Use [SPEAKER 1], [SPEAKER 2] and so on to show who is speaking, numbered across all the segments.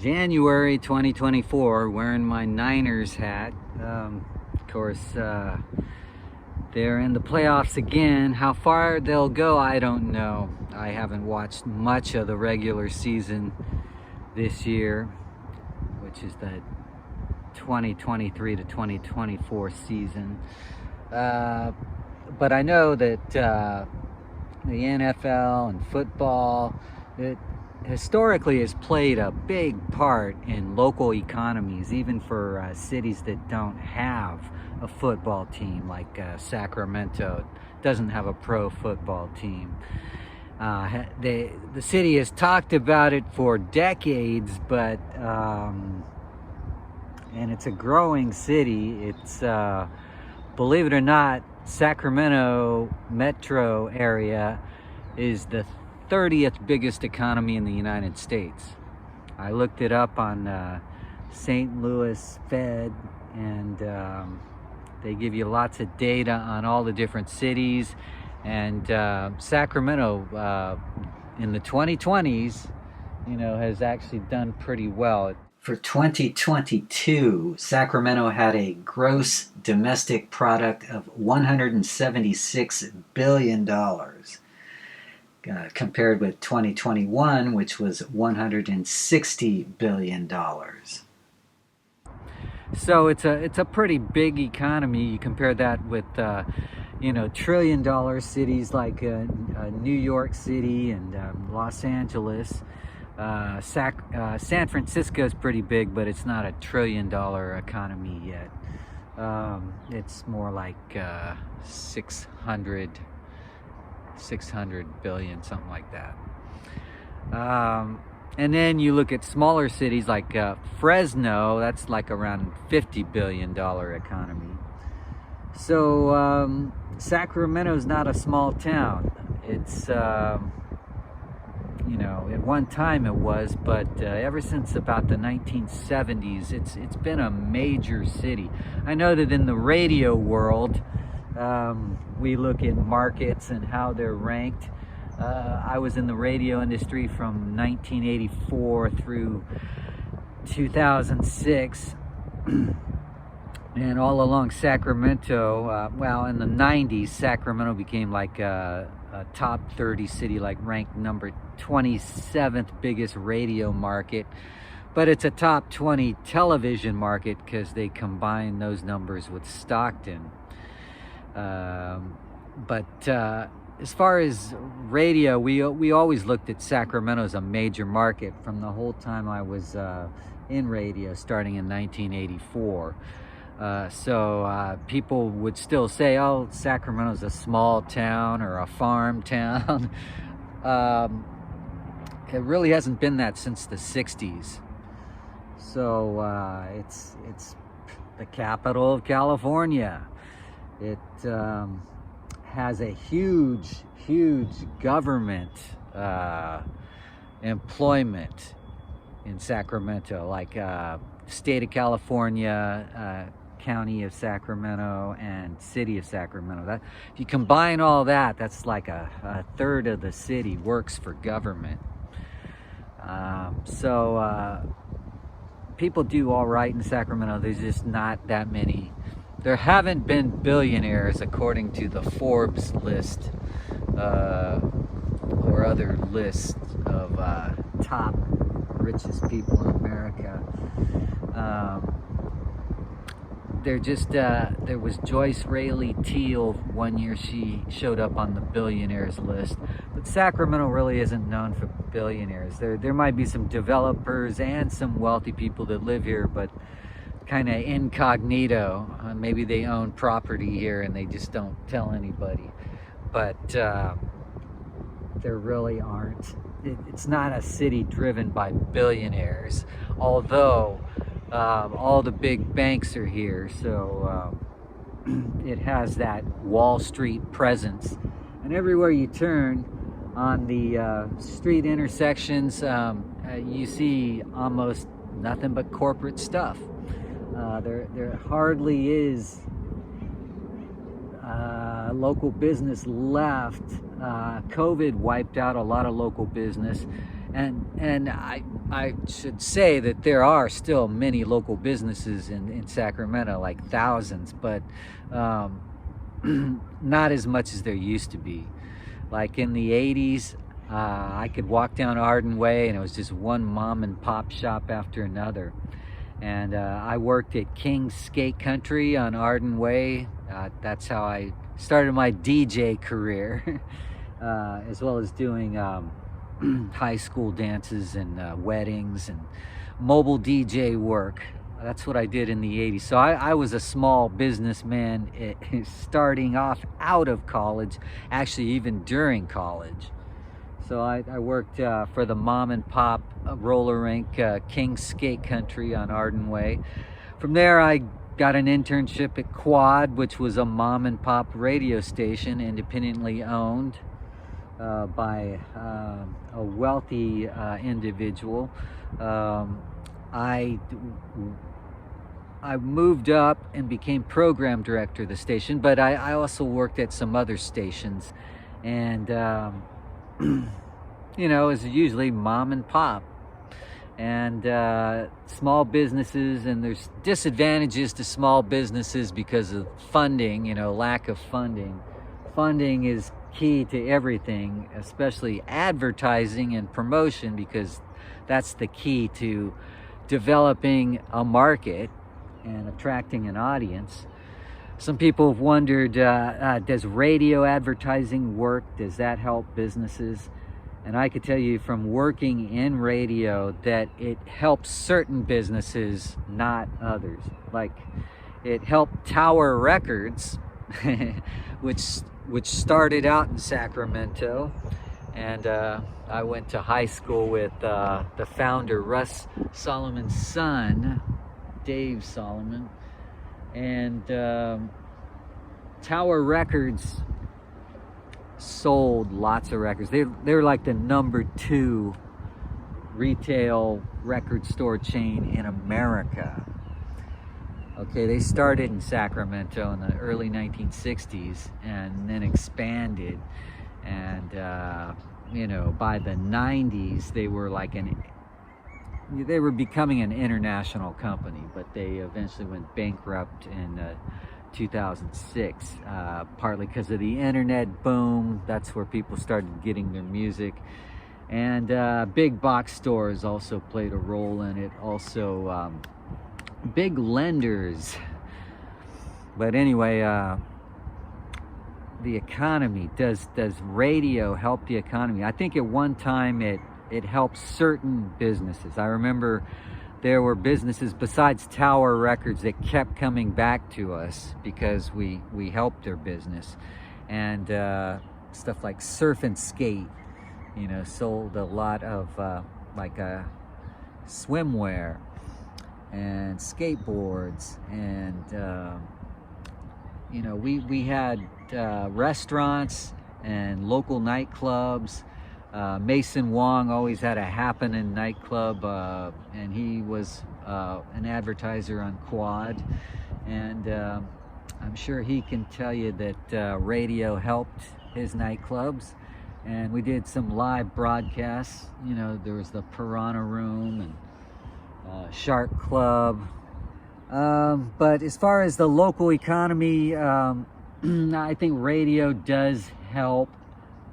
[SPEAKER 1] January 2024, wearing my Niners hat. Of course, they're in the playoffs again. How far they'll go, I don't know. I haven't watched much of the regular season this year, which is the 2023 to 2024 season. But I know that the NFL and football, it historically has played a big part in local economies, even for cities that don't have a football team, like Sacramento doesn't have a pro football team. The city has talked about it for decades, but and it's a growing city. It's believe it or not, Sacramento metro area is the 30th biggest economy in the United States. I looked it up on St. Louis Fed, and they give you lots of data on all the different cities. And Sacramento in the 2020s, has actually done pretty well. For 2022, Sacramento had a gross domestic product of $176 billion, compared with 2021, which was $160 billion. So it's a pretty big economy. You compare that with trillion-dollar cities like New York City and Los Angeles. San Francisco is pretty big, but it's not a trillion-dollar economy yet. It's more like 600 billion, something like that. And then you look at smaller cities like Fresno. That's like around $50 billion economy. So Sacramento's not a small town. It's at one time it was, but ever since about the 1970s, it's been a major city. I know that in the radio world, we look at markets and how they're ranked. I was in the radio industry from 1984 through 2006. And all along Sacramento, in the 90s, Sacramento became like a top 30 city, like ranked number 27th biggest radio market. But it's a top 20 television market because they combine those numbers with Stockton. But as far as radio, we always looked at Sacramento as a major market from the whole time I was in radio, starting in 1984. So people would still say, oh, Sacramento's a small town or a farm town. It really hasn't been that since the 60s. So it's the capital of California. It has a huge government employment in Sacramento, like state of California, County of Sacramento, and City of Sacramento. If you combine all that, that's like a third of the city works for government. So people do all right in Sacramento. There's just not that many. There haven't been billionaires according to the Forbes list or other lists of top richest people in America. There was Joyce Rayleigh Teal one year. She showed up on the billionaires list, but Sacramento really isn't known for billionaires. There might be some developers and some wealthy people that live here, but kind of incognito. Maybe they own property here and they just don't tell anybody. But there really aren't. It's not a city driven by billionaires, although all the big banks are here, so it has that Wall Street presence. And everywhere you turn on the street intersections, you see almost nothing but corporate stuff. There hardly is local business left. COVID wiped out a lot of local business, And I should say that there are still many local businesses in Sacramento, like thousands, but not as much as there used to be. Like in the 80s, I could walk down Arden Way and it was just one mom and pop shop after another. And I worked at King's Skate Country on Arden Way. That's how I started my DJ career, as well as doing high school dances and weddings and mobile DJ work. That's what I did in the 80s. So I was a small businessman starting off out of college, actually even during college. So I worked for the mom and pop roller rink, King's Skate Country on Arden Way. From there I got an internship at Quad, which was a mom and pop radio station, independently owned by a wealthy individual. I moved up and became program director of the station, but I also worked at some other stations, and you know, it's usually mom and pop and small businesses, and there's disadvantages to small businesses because of funding, you know, lack of funding. Funding is key to everything, especially advertising and promotion, because that's the key to developing a market and attracting an audience. Some people have wondered, does radio advertising work? Does that help businesses? And I could tell you from working in radio that it helps certain businesses, not others. Like, it helped Tower Records, which started out in Sacramento, and I went to high school with the founder, Russ Solomon's son, Dave Solomon. And Tower Records sold lots of records. They're like the #2 retail record store chain in America. Okay, they started in Sacramento in the early 1960s and then expanded, and you know, by the 90s they were like they were becoming an international company, but they eventually went bankrupt in 2006, partly because of the internet boom. That's where people started getting their music, and big box stores also played a role in it. Also, big lenders. But anyway, the economy, does radio help the economy? I think at one time it helped certain businesses. I remember there were businesses besides Tower Records that kept coming back to us because we helped their business. And stuff like Surf and Skate, you know, sold a lot of like swimwear and skateboards, and you know, we had restaurants and local nightclubs. Mason Wong always had a happening nightclub, and he was an advertiser on Quad, and I'm sure he can tell you that radio helped his nightclubs. And we did some live broadcasts. You know, there was the Piranha Room and Shark Club. But as far as the local economy, I think radio does help,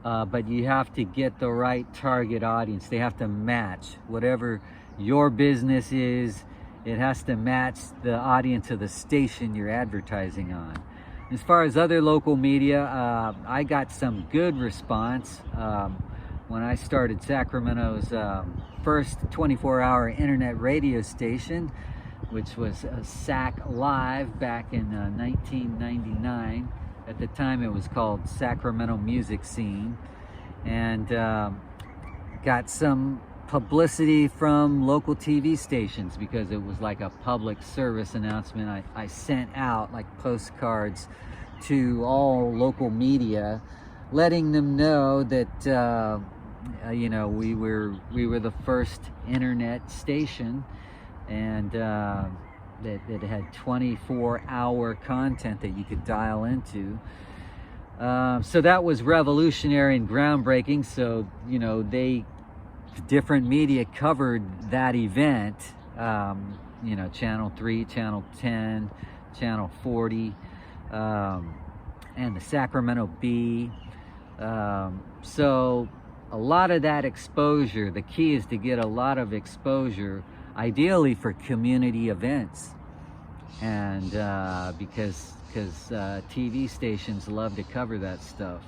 [SPEAKER 1] but you have to get the right target audience. They have to match whatever your business is. It has to match the audience of the station you're advertising on. As far as other local media, I got some good response when I started Sacramento's first 24-hour internet radio station, which was Sac Live back in 1999. At the time it was called Sacramento Music Scene, and got some publicity from local TV stations because it was like a public service announcement. I sent out like postcards to all local media, letting them know that you know, we were the first internet station, and that had 24-hour content that you could dial into. So that was revolutionary and groundbreaking. So, you know, they different media covered that event. You know, Channel 3, Channel 10, Channel 40, and the Sacramento Bee. So a lot of that exposure, the key is to get a lot of exposure, ideally for community events. And because TV stations love to cover that stuff.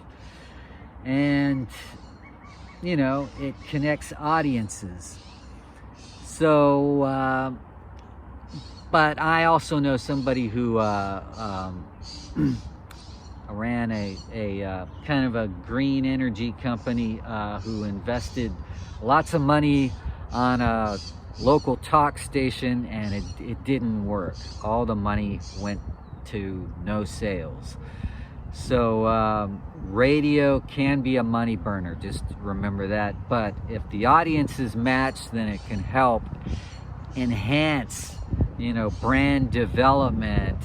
[SPEAKER 1] And, you know, it connects audiences. So, but I also know somebody who ran a kind of a green energy company who invested lots of money on a local talk station, and it didn't work. All the money went to no sales. So radio can be a money burner, just remember that. But if the audience is matched, then it can help enhance, you know, brand development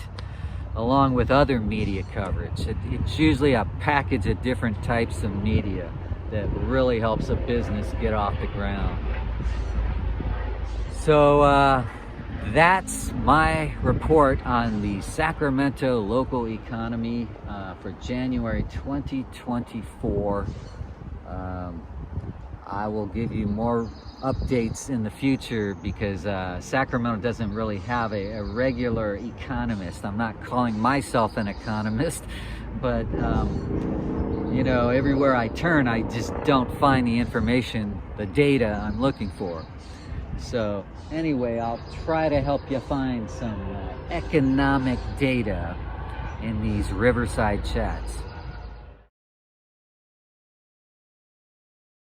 [SPEAKER 1] along with other media coverage. It's usually a package of different types of media that really helps a business get off the ground. So that's my report on the Sacramento local economy for January 2024. I will give you more updates in the future because Sacramento doesn't really have a regular economist. I'm not calling myself an economist, but you know, everywhere I turn, I just don't find the information, the data I'm looking for. So anyway, I'll try to help you find some economic data in these Riverside chats.